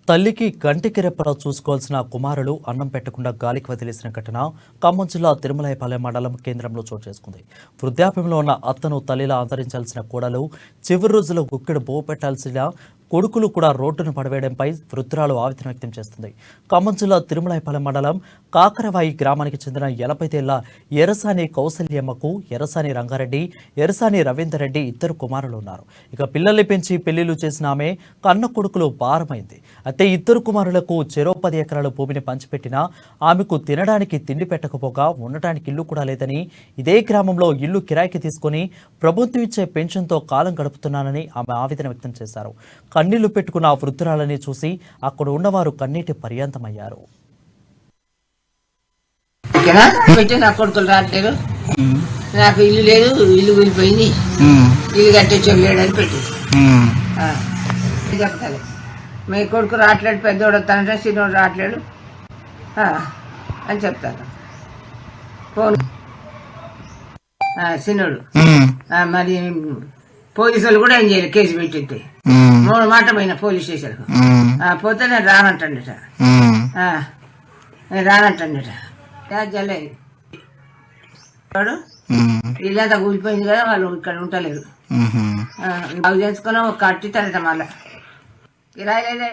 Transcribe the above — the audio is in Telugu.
తల్లికి కంటికి రెప్పలా చూసుకోవాల్సిన కుమారులు అన్నం పెట్టకుండా గాలికి వదిలేసిన ఘటన ఖమ్మం జిల్లా తిరుమలైపాలెం మండలం కేంద్రంలో చోటు చేసుకుంది. వృద్ధాప్యంలో ఉన్న అత్తను తల్లిలా ఆదరించాల్సిన కోడలు చివరి రోజుల్లో గుక్కెడు బో పెట్టాల్సిన కొడుకులు కూడా రోడ్డును పడవేయడంపై వృద్ధురాలు ఆవేదన వ్యక్తం చేస్తుంది. ఖమ్మం జిల్లా తిరుమలైపాలెం మండలం కాకరవాయి గ్రామానికి చెందిన 80 ఏళ్ల ఎరసాని కౌసల్యమ్మకు ఎరసాని రంగారెడ్డి, ఎరసాని రవీందర్ రెడ్డి ఇద్దరు కుమారులు ఉన్నారు. ఇక పిల్లల్ని పెంచి పెళ్లిళ్లు చేసిన ఆమె కన్న కొడుకులు భారమైంది. అయితే ఇద్దరు కుమారులకు చెరో 10 ఎకరాల భూమిని పంచిపెట్టినా ఆమెకు తినడానికి తిండి పెట్టకపోగా ఉండటానికి ఇల్లు కూడా లేదని, ఇదే గ్రామంలో ఇల్లు కిరాయికి తీసుకుని ప్రభుత్వం ఇచ్చే పెన్షన్తో కాలం గడుపుతున్నానని ఆమె ఆవేదన వ్యక్తం చేశారు. కన్నీళ్లు పెట్టుకున్న ఆ వృద్ధురాలని చూసి అక్కడ ఉన్నవారు కన్నీటి పర్యంతమయ్యారు. నా కొడుకులు రావట్లేదు, నాకు ఇల్లు లేదు, ఇల్లు కూలిపోయింది, ఇల్లు కట్టించోడు లేడని పెట్టి చెప్తాను. మీ కొడుకు రావట్లేడు, పెద్దోడు వస్తానంటే చిన్నోడు రావట్లేడు అని చెప్తాను. ఫోన్ చిన్నోడు మరి పోలీసులు కూడా ఏం చేయలేదు, కేసు పెట్టితే 3 మాట పోయిన పోలీస్ స్టేషన్ పోతే నేను రానంటాడట, నేను రానంటాడట. జల్లేదు ఇల్లంతా కూలిపోయింది కదా, వాళ్ళు ఇక్కడ ఉంటలేరు. బాగు చేసుకుని కట్టిస్తాడట, మళ్ళా కిరాయి లేదే.